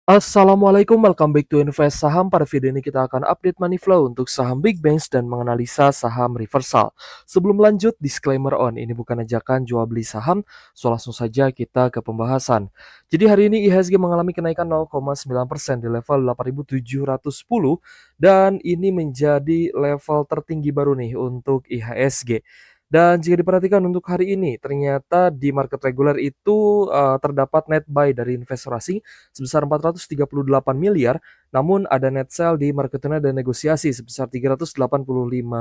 Assalamualaikum, welcome back to Invest Saham. Pada video ini kita akan update money flow untuk saham big banks dan menganalisa saham reversal. Sebelum lanjut, disclaimer on, ini bukan ajakan jual beli saham, so langsung saja kita ke pembahasan. Jadi hari ini IHSG mengalami kenaikan 0,9% di level 8.710 dan ini menjadi level tertinggi baru nih untuk IHSG. Dan jika diperhatikan untuk hari ini, ternyata di market reguler itu terdapat net buy dari investor asing sebesar 438 miliar, namun ada net sell di market tengah dan negosiasi sebesar 385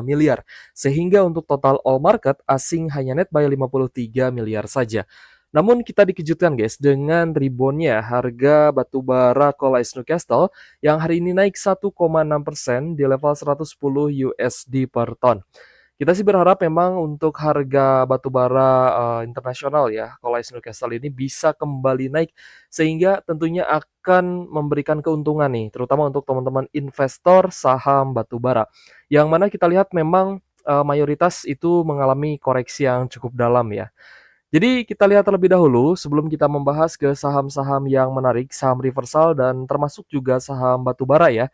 miliar. Sehingga untuk total all market, asing hanya net buy 53 miliar saja. Namun kita dikejutkan guys dengan reboundnya harga batubara Coal Newcastle yang hari ini naik 1,6% di level 110 USD per ton. Kita sih berharap memang untuk harga batubara, internasional ya, Coal Newcastle ini bisa kembali naik, sehingga tentunya akan memberikan keuntungan nih, terutama untuk teman-teman investor saham batubara. Yang mana kita lihat memang, mayoritas itu mengalami koreksi yang cukup dalam ya. Jadi kita lihat terlebih dahulu sebelum kita membahas ke saham-saham yang menarik, saham reversal dan termasuk juga saham batubara ya.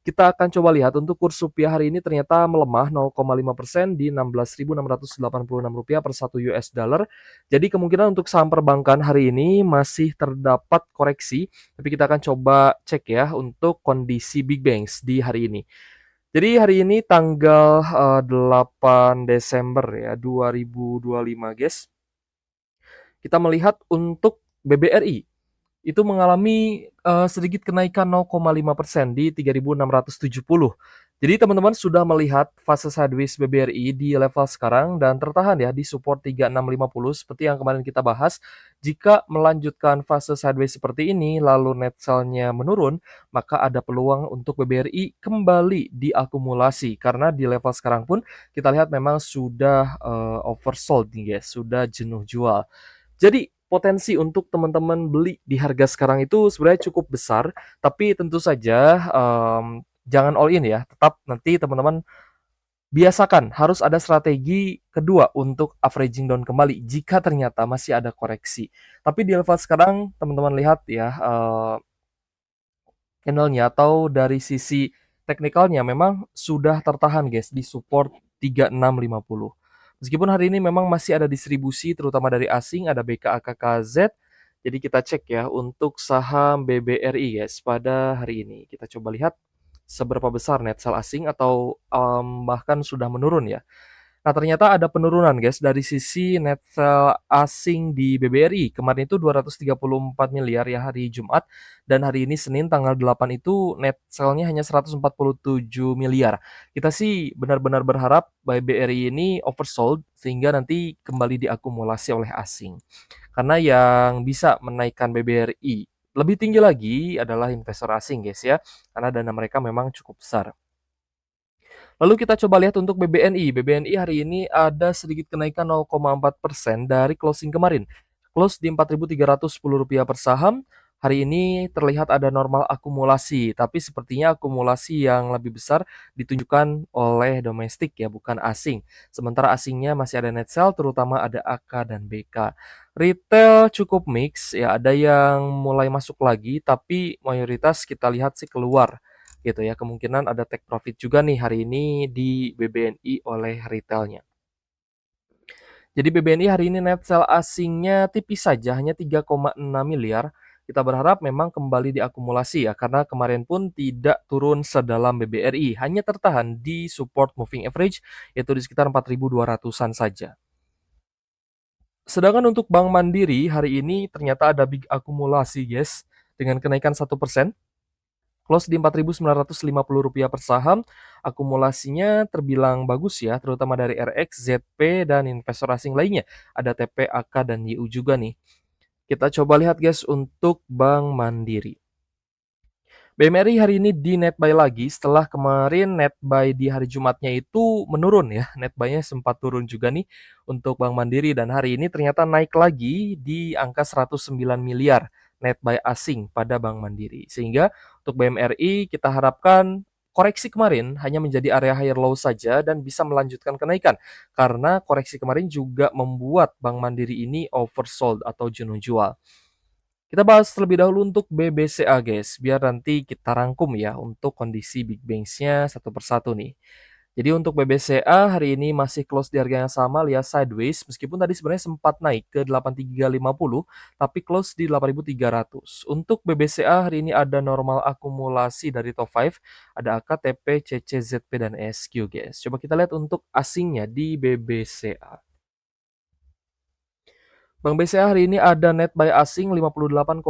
Kita akan coba lihat untuk kurs rupiah hari ini ternyata melemah 0,5% di Rp16.686 per 1 US dollar. Jadi kemungkinan untuk saham perbankan hari ini masih terdapat koreksi, tapi kita akan coba cek ya untuk kondisi big banks di hari ini. Jadi hari ini tanggal 8 Desember ya 2025 guys. Kita melihat untuk BBRI itu mengalami, sedikit kenaikan 0,5% di 3.670. Jadi teman-teman sudah melihat fase sideways BBRI di level sekarang dan tertahan ya di support 3650 seperti yang kemarin kita bahas. Jika melanjutkan fase sideways seperti ini lalu net sell-nya menurun, maka ada peluang untuk BBRI kembali diakumulasi karena di level sekarang pun kita lihat memang sudah, oversold nih guys, sudah jenuh jual. Jadi potensi untuk teman-teman beli di harga sekarang itu sebenarnya cukup besar, tapi tentu saja, jangan all in ya, tetap nanti teman-teman biasakan harus ada strategi kedua untuk averaging down kembali jika ternyata masih ada koreksi. Tapi di level sekarang teman-teman lihat ya, candle-nya atau dari sisi teknikalnya memang sudah tertahan guys di support 3650. Meskipun hari ini memang masih ada distribusi terutama dari asing, ada BKAKKZ. Jadi kita cek ya untuk saham BBRI guys pada hari ini. Kita coba lihat seberapa besar net sell asing atau bahkan sudah menurun ya. Nah, ternyata ada penurunan guys dari sisi net sell asing di BBRI. Kemarin itu 234 miliar ya hari Jumat dan hari ini Senin tanggal 8 itu net sell-nya hanya 147 miliar. Kita sih benar-benar berharap BBRI ini oversold sehingga nanti kembali diakumulasi oleh asing. Karena yang bisa menaikkan BBRI lebih tinggi lagi adalah investor asing guys ya. Karena dana mereka memang cukup besar. Lalu kita coba lihat untuk BBNI. BBNI hari ini ada sedikit kenaikan 0,4% dari closing kemarin. Close di Rp4.310 per saham. Hari ini terlihat ada normal akumulasi, tapi sepertinya akumulasi yang lebih besar ditunjukkan oleh domestik ya, bukan asing. Sementara asingnya masih ada net sell, terutama ada AK dan BK. Retail cukup mix ya, ada yang mulai masuk lagi, tapi mayoritas kita lihat sih keluar gitu ya. Kemungkinan ada take profit juga nih hari ini di BBNI oleh retailnya. Jadi BBNI hari ini net sell asingnya tipis saja, hanya 3,6 miliar. Kita berharap memang kembali diakumulasi ya, karena kemarin pun tidak turun sedalam BBRI, hanya tertahan di support moving average, yaitu di sekitar 4.200-an saja. Sedangkan untuk Bank Mandiri hari ini ternyata ada big akumulasi guys, dengan kenaikan 1%. Close di Rp4.950 per saham, akumulasinya terbilang bagus ya, terutama dari RX, ZP, dan investor asing lainnya. Ada TP, AK, dan YU juga nih. Kita coba lihat guys untuk Bank Mandiri. BMRI hari ini di net buy lagi setelah kemarin net buy di hari Jumatnya itu menurun ya. Net buy-nya sempat turun juga nih untuk Bank Mandiri dan hari ini ternyata naik lagi di angka 109 miliar net buy asing pada Bank Mandiri. Sehingga untuk BMRI kita harapkan koreksi kemarin hanya menjadi area higher low saja dan bisa melanjutkan kenaikan karena koreksi kemarin juga membuat Bank Mandiri ini oversold atau jenuh jual. Kita bahas terlebih dahulu untuk BBCA guys, biar nanti kita rangkum ya untuk kondisi Big Bangs-nya satu persatu nih. Jadi untuk BBCA hari ini masih close di harga yang sama alias sideways meskipun tadi sebenarnya sempat naik ke 8350 tapi close di 8300. Untuk BBCA hari ini ada normal akumulasi dari top 5, ada AKTP, CCZP dan SQ guys. Coba kita lihat untuk asingnya di BBCA. Bank BCA hari ini ada net buy asing 58,2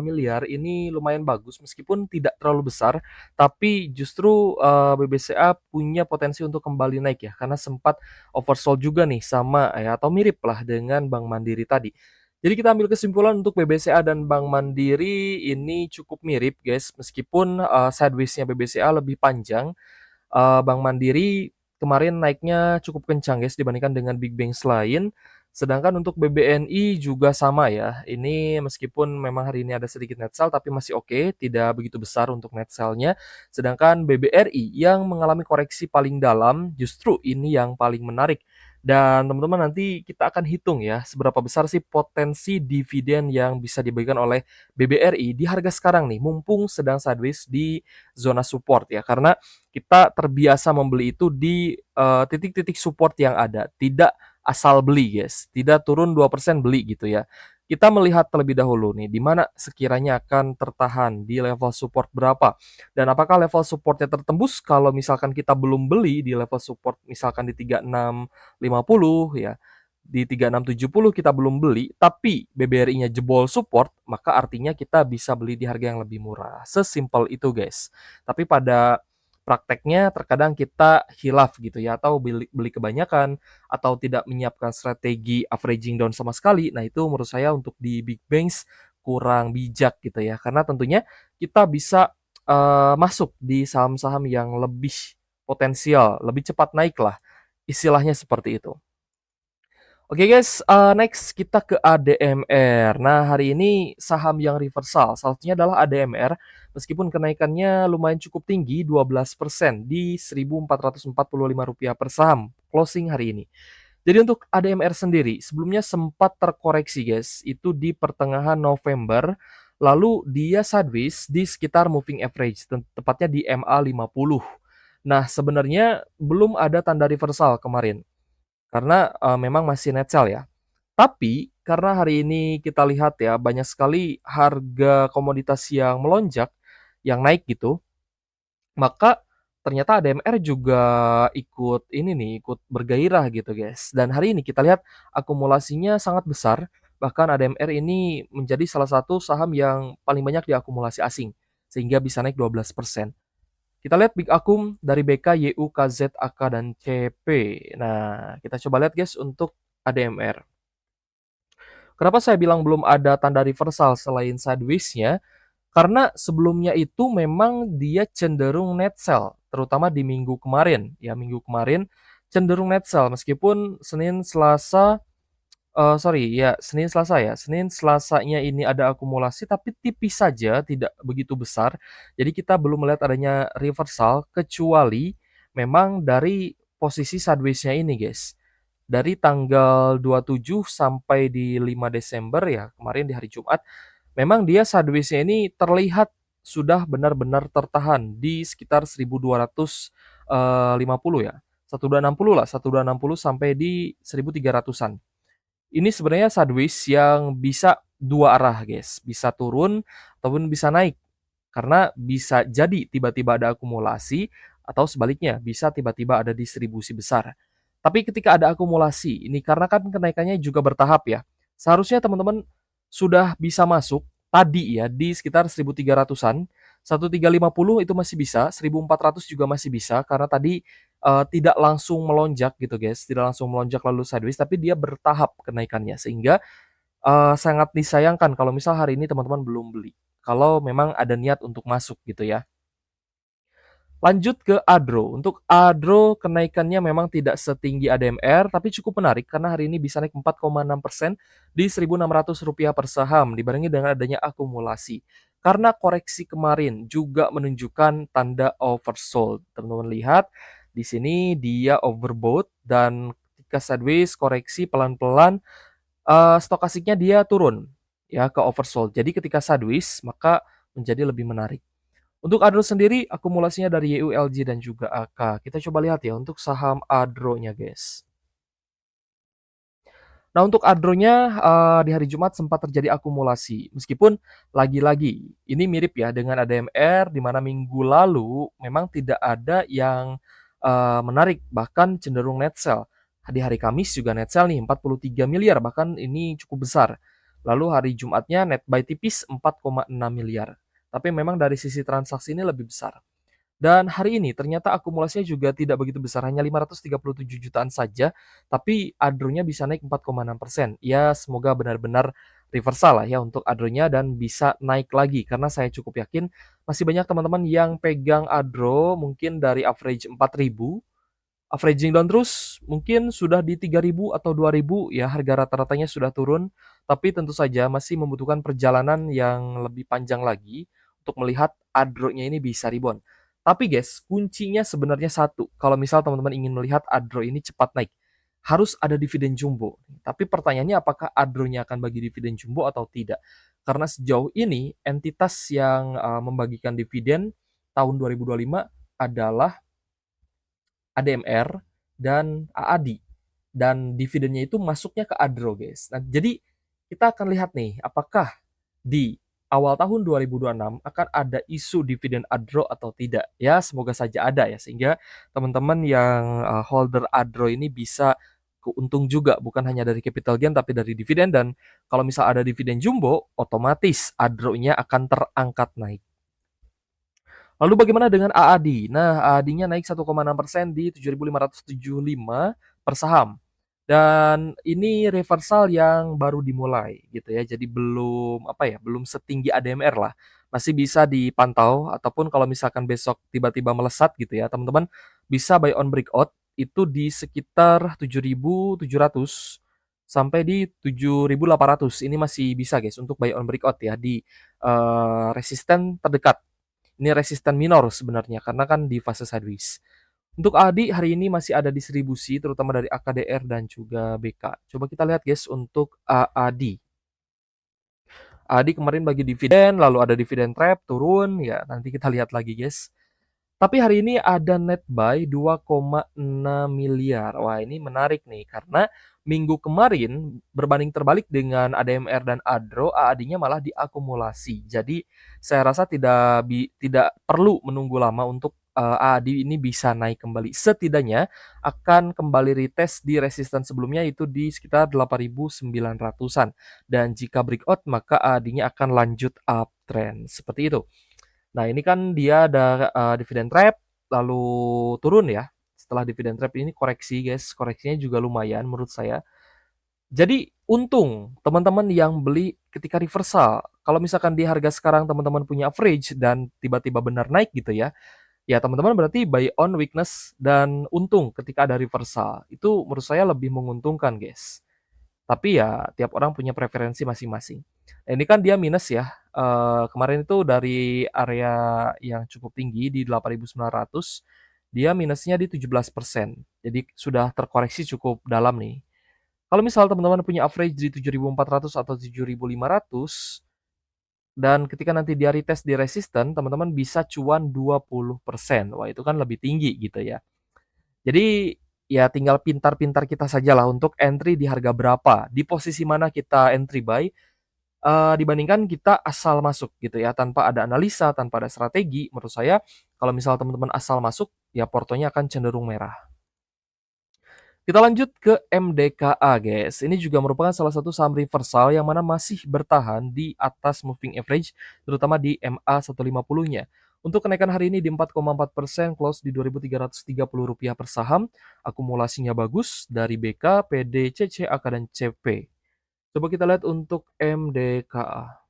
miliar, ini lumayan bagus meskipun tidak terlalu besar, tapi justru, BBCA punya potensi untuk kembali naik ya, karena sempat oversold juga nih sama ya atau mirip lah dengan Bank Mandiri tadi. Jadi kita ambil kesimpulan untuk BBCA dan Bank Mandiri ini cukup mirip guys, meskipun, sideways-nya BBCA lebih panjang. Bank Mandiri kemarin naiknya cukup kencang guys dibandingkan dengan big banks lain. Sedangkan untuk BBNI juga sama ya. Ini meskipun memang hari ini ada sedikit net sell tapi masih oke, tidak begitu besar untuk net sell-nya. Sedangkan BBRI yang mengalami koreksi paling dalam justru ini yang paling menarik. Dan teman-teman nanti kita akan hitung ya seberapa besar sih potensi dividen yang bisa dibagikan oleh BBRI di harga sekarang nih mumpung sedang sideways di zona support ya. Karena kita terbiasa membeli itu di titik-titik support yang ada, tidak asal beli, guys. Tidak turun 2% beli gitu ya. Kita melihat terlebih dahulu nih, di mana sekiranya akan tertahan di level support berapa, dan apakah level supportnya tertembus kalau misalkan kita belum beli di level support misalkan di 3650 ya, di 3670 kita belum beli, tapi BBRI-nya jebol support, maka artinya kita bisa beli di harga yang lebih murah. Sesimpel itu, guys. Tapi pada prakteknya terkadang kita hilaf gitu ya atau beli kebanyakan atau tidak menyiapkan strategi averaging down sama sekali. Nah, itu menurut saya untuk di big banks kurang bijak gitu ya. Karena tentunya kita bisa masuk di saham-saham yang lebih potensial, lebih cepat naik lah. Istilahnya seperti itu. Oke guys, next kita ke ADMR. Nah, hari ini saham yang reversal, salah satunya adalah ADMR, meskipun kenaikannya lumayan cukup tinggi, 12% di Rp1.445 per saham, closing hari ini. Jadi untuk ADMR sendiri, sebelumnya sempat terkoreksi guys, itu di pertengahan November, lalu dia sideways di sekitar moving average, tepatnya di MA50. Nah, sebenarnya belum ada tanda reversal kemarin. Karena, memang masih net sell ya. Tapi, karena hari ini kita lihat ya, banyak sekali harga komoditas yang melonjak, yang naik gitu, maka ternyata ADMR juga ikut ini nih, ikut bergairah gitu guys. Dan hari ini kita lihat akumulasinya sangat besar, bahkan ADMR ini menjadi salah satu saham yang paling banyak diakumulasi asing, sehingga bisa naik 12%. Kita lihat Big Akum dari BK, YU, KZ, AK, dan CP. Nah, kita coba lihat guys untuk ADMR. Kenapa saya bilang belum ada tanda reversal selain sideways-nya? Karena sebelumnya itu memang dia cenderung net sell, terutama di minggu kemarin. Ya, minggu kemarin cenderung net sell meskipun Senin, Selasa sorry, ya Senin, Selasa ya. Senin, Selasanya ini ada akumulasi tapi tipis saja, tidak begitu besar. Jadi kita belum melihat adanya reversal kecuali memang dari posisi sideways-nya ini, guys. Dari tanggal 27 sampai di 5 Desember ya, kemarin di hari Jumat, memang dia sideways-nya ini terlihat sudah benar-benar tertahan di sekitar 1250 ya. 1260 lah, 1260 sampai di 1300-an. Ini sebenarnya sideways yang bisa dua arah, guys. Bisa turun ataupun bisa naik. Karena bisa jadi tiba-tiba ada akumulasi atau sebaliknya bisa tiba-tiba ada distribusi besar. Tapi ketika ada akumulasi, ini karena kan kenaikannya juga bertahap ya. Seharusnya teman-teman sudah bisa masuk tadi ya di sekitar 1300-an. 1350 itu masih bisa, 1400 juga masih bisa karena tadi tidak langsung melonjak gitu guys, tidak langsung melonjak lalu sideways tapi dia bertahap kenaikannya sehingga sangat disayangkan kalau misal hari ini teman-teman belum beli. Kalau memang ada niat untuk masuk gitu ya. Lanjut ke Adro. Untuk Adro kenaikannya memang tidak setinggi ADMR, tapi cukup menarik karena hari ini bisa naik 4,6% di Rp1.600 per saham dibarengi dengan adanya akumulasi. Karena koreksi kemarin juga menunjukkan tanda oversold. Teman-teman lihat di sini dia overbought dan ketika sideways koreksi pelan-pelan stokasiknya dia turun. ya ke oversold. Jadi ketika sideways maka menjadi lebih menarik. Untuk Adro sendiri akumulasinya dari YULJ dan juga AK. Kita coba lihat ya untuk saham Adro-nya, guys. Nah, untuk Adro-nya, di hari Jumat sempat terjadi akumulasi. Meskipun lagi-lagi ini mirip ya dengan ADMR di mana minggu lalu memang tidak ada yang, menarik, bahkan cenderung net sell. Di hari Kamis juga net sell nih 43 miliar, bahkan ini cukup besar. Lalu hari Jumatnya net buy tipis 4,6 miliar. Tapi memang dari sisi transaksi ini lebih besar. Dan hari ini ternyata akumulasinya juga tidak begitu besar, hanya 537 jutaan saja, tapi Adro-nya bisa naik 4,6%. Ya, semoga benar-benar reversal lah ya untuk Adro-nya dan bisa naik lagi, karena saya cukup yakin masih banyak teman-teman yang pegang Adro mungkin dari average 4.000, averaging down terus mungkin sudah di 3.000 atau 2.000 ya, harga rata-ratanya sudah turun, tapi tentu saja masih membutuhkan perjalanan yang lebih panjang lagi untuk melihat Adro-nya ini bisa rebound. Tapi guys, kuncinya sebenarnya satu, kalau misal teman-teman ingin melihat Adro ini cepat naik, harus ada dividen jumbo. Tapi pertanyaannya apakah Adro-nya akan bagi dividen jumbo atau tidak? Karena sejauh ini entitas yang membagikan dividen tahun 2025 adalah ADMR dan AADI, dan dividennya itu masuknya ke Adro, guys. Nah, jadi kita akan lihat nih apakah di awal tahun 2026 akan ada isu dividen Adro atau tidak. Ya, semoga saja ada ya, sehingga teman-teman yang holder Adro ini bisa keuntung juga, bukan hanya dari capital gain tapi dari dividen. Dan kalau misal ada dividen jumbo, otomatis Adro-nya akan terangkat naik. Lalu bagaimana dengan AAD? Nah, AAD-nya naik 1,6% di 7.575 per saham. Dan ini reversal yang baru dimulai gitu ya. Jadi belum apa ya, belum setinggi ADMR lah. Masih bisa dipantau ataupun kalau misalkan besok tiba-tiba melesat gitu ya, teman-teman bisa buy on breakout itu di sekitar 7.700 sampai di 7.800. Ini masih bisa guys untuk buy on breakout ya di resisten terdekat. Ini resisten minor sebenarnya karena kan di fase sideways. Untuk ADI hari ini masih ada distribusi terutama dari AKDR dan juga BK. Coba kita lihat guys untuk AAD. AAD kemarin bagi dividen, lalu ada dividen trap turun, ya nanti kita lihat lagi guys. Tapi hari ini ada net buy 2,6 miliar. Wah, ini menarik nih karena minggu kemarin berbanding terbalik dengan ADMR dan Adro, AAD-nya malah diakumulasi. Jadi saya rasa tidak perlu menunggu lama untuk AAD ini bisa naik kembali. Setidaknya akan kembali retest di resisten sebelumnya itu di sekitar 8.900-an. Dan jika breakout maka AAD-nya akan lanjut uptrend. Seperti itu. Nah, ini kan dia ada dividend trap, lalu turun ya. Setelah dividend trap ini koreksi, guys. Koreksinya juga lumayan menurut saya. Jadi untung teman-teman yang beli ketika reversal. Kalau misalkan di harga sekarang teman-teman punya average dan tiba-tiba benar naik gitu ya. Ya teman-teman berarti buy on weakness dan untung ketika ada reversal. Itu menurut saya lebih menguntungkan, guys. Tapi ya tiap orang punya preferensi masing-masing. Nah, ini kan dia minus ya. Kemarin itu dari area yang cukup tinggi di 8.900, dia minusnya di 17%. Jadi sudah terkoreksi cukup dalam nih. Kalau misal teman-teman punya average di 7.400 atau 7.500 dan ketika nanti dia retest di resisten, teman-teman bisa cuan 20%. Wah, itu kan lebih tinggi gitu ya. Jadi ya tinggal pintar-pintar kita sajalah untuk entry di harga berapa, di posisi mana kita entry buy, dibandingkan kita asal masuk gitu ya, tanpa ada analisa, tanpa ada strategi. Menurut saya kalau misal teman-teman asal masuk, ya portonya akan cenderung merah. Kita lanjut ke MDKA, guys. Ini juga merupakan salah satu saham reversal yang mana masih bertahan di atas moving average, terutama di MA 150-nya. Untuk kenaikan hari ini di 4,4%, close di Rp2.330 per saham. Akumulasinya bagus dari BK, PD, CCAK, dan CP. Coba kita lihat untuk MDKA.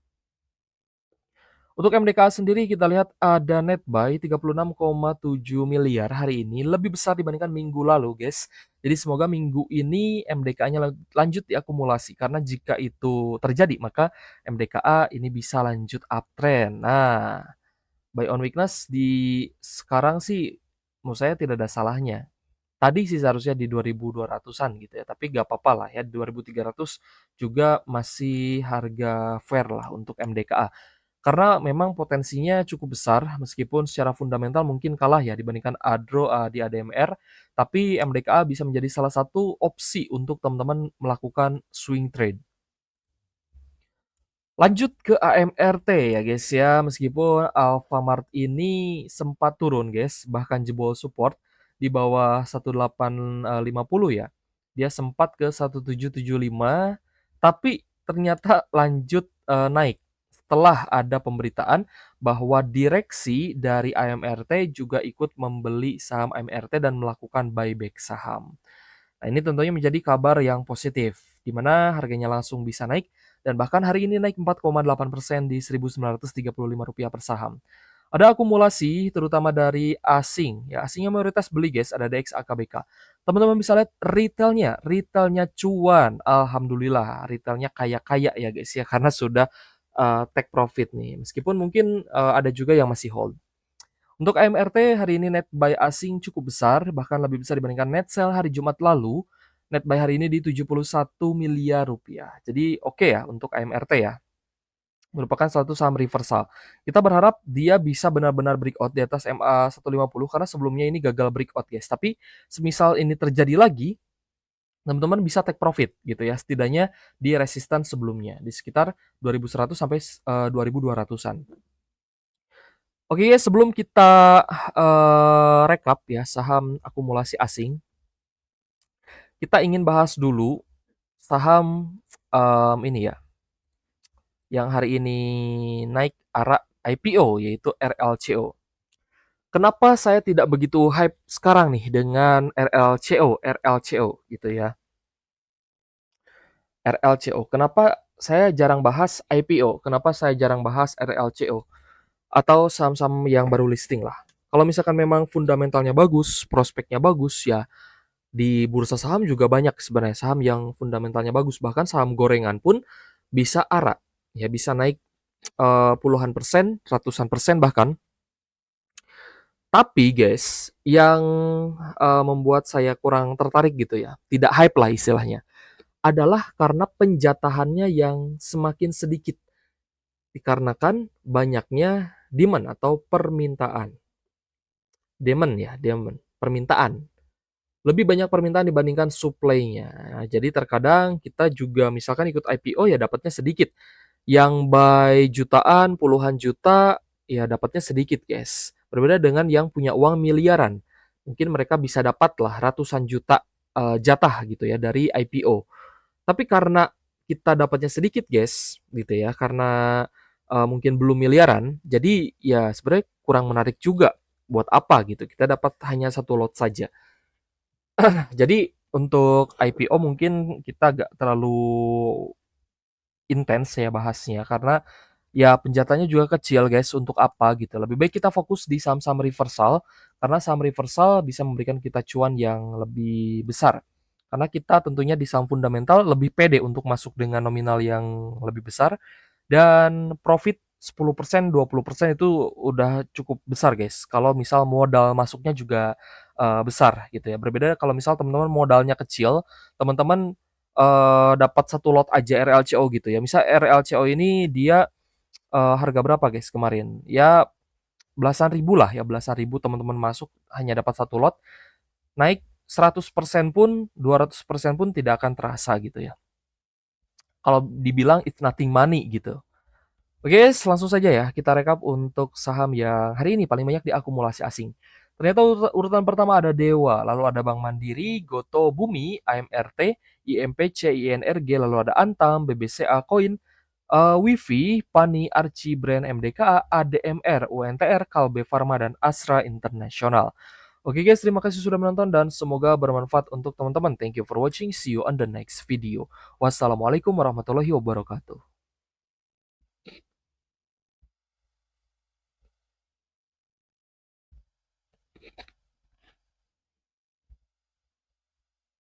Untuk MDKA sendiri kita lihat ada net buy 36,7 miliar hari ini, lebih besar dibandingkan minggu lalu, guys. Jadi semoga minggu ini MDKA-nya lanjut diakumulasi karena jika itu terjadi maka MDKA ini bisa lanjut uptrend. Nah, buy on weakness di sekarang sih menurut saya tidak ada salahnya. Tadi sih seharusnya di 2.200-an gitu ya, tapi nggak apa-apa lah ya, 2.300 juga masih harga fair lah untuk MDKA. Karena memang potensinya cukup besar meskipun secara fundamental mungkin kalah ya dibandingkan Adro, di ADMR, tapi MDKA bisa menjadi salah satu opsi untuk teman-teman melakukan swing trade. Lanjut ke AMRT ya guys ya, meskipun Alfamart ini sempat turun guys, bahkan jebol support di bawah 1850 ya. Dia sempat ke 1775, tapi ternyata lanjut naik setelah ada pemberitaan bahwa direksi dari AMRT juga ikut membeli saham AMRT dan melakukan buyback saham. Nah, ini tentunya menjadi kabar yang positif, di mana harganya langsung bisa naik dan bahkan hari ini naik 4,8% di Rp1.935 per saham. Ada akumulasi terutama dari asing, ya asingnya mayoritas beli guys, ada DX AKBK. Teman-teman bisa lihat retailnya cuan, alhamdulillah retailnya kaya-kaya ya guys ya, karena sudah take profit nih. Meskipun mungkin ada juga yang masih hold. Untuk AMRT hari ini net buy asing cukup besar, bahkan lebih besar dibandingkan net sell hari Jumat lalu. Net buy hari ini di 71 miliar rupiah. Jadi oke ya untuk AMRT ya. Merupakan satu saham reversal. Kita berharap dia bisa benar-benar breakout di atas MA 150 karena sebelumnya ini gagal breakout guys. Tapi semisal ini terjadi lagi, teman-teman bisa take profit gitu ya. Setidaknya di resistan sebelumnya di sekitar 2100 sampai 2200-an. Oke, sebelum kita rekap ya saham akumulasi asing, kita ingin bahas dulu saham ini ya, yang hari ini naik arah IPO yaitu RLCO. Kenapa saya tidak begitu hype sekarang nih dengan RLCO gitu ya. RLCO. Kenapa saya jarang bahas IPO? Kenapa saya jarang bahas RLCO? Atau saham-saham yang baru listing lah. Kalau misalkan memang fundamentalnya bagus, prospeknya bagus ya, di bursa saham juga banyak sebenarnya saham yang fundamentalnya bagus, bahkan saham gorengan pun bisa ARA, ya bisa naik puluhan persen, ratusan persen bahkan. Tapi guys, yang membuat saya kurang tertarik gitu ya, tidak hype lah istilahnya, adalah karena penjatahannya yang semakin sedikit dikarenakan banyaknya demand atau permintaan. Demand, permintaan. Lebih banyak permintaan dibandingkan supply-nya. Nah, jadi terkadang kita juga misalkan ikut IPO ya dapatnya sedikit. Yang buy jutaan, puluhan juta, ya dapatnya sedikit, guys. Berbeda dengan yang punya uang miliaran. Mungkin mereka bisa dapat lah ratusan juta jatah gitu ya dari IPO. Tapi karena kita dapatnya sedikit, guys, gitu ya, karena mungkin belum miliaran, jadi ya sebenarnya kurang menarik juga. Buat apa gitu? Kita dapat hanya satu lot saja. Jadi untuk IPO mungkin kita gak terlalu intens ya bahasnya karena ya penjatahannya juga kecil guys, untuk apa gitu. Lebih baik kita fokus di saham-saham reversal karena saham reversal bisa memberikan kita cuan yang lebih besar. Karena kita tentunya di saham fundamental lebih pede untuk masuk dengan nominal yang lebih besar dan profit 10%, 20% itu udah cukup besar guys. Kalau misal modal masuknya juga besar gitu ya. Berbeda kalau misal teman-teman modalnya kecil, teman-teman dapat satu lot aja RLCO gitu ya. Misal RLCO ini dia harga berapa guys kemarin? Ya belasan ribu lah ya, belasan ribu teman-teman masuk hanya dapat satu lot, naik 100% pun, 200% pun tidak akan terasa gitu ya. Kalau dibilang it's nothing money gitu. Oke, langsung saja ya kita rekap untuk saham yang hari ini paling banyak diakumulasi asing. Ternyata urutan pertama ada Dewa, lalu ada Bank Mandiri, Goto Bumi, AMRT, IMP, CINRG, lalu ada Antam, BBCA Coin, Wifi, Pani, Archie, Brand, MDKA, ADMR, UNTR, Kalbe Farma, dan Astra International. Oke guys, terima kasih sudah menonton dan semoga bermanfaat untuk teman-teman. Thank you for watching. See you on the next video. Wassalamualaikum warahmatullahi wabarakatuh.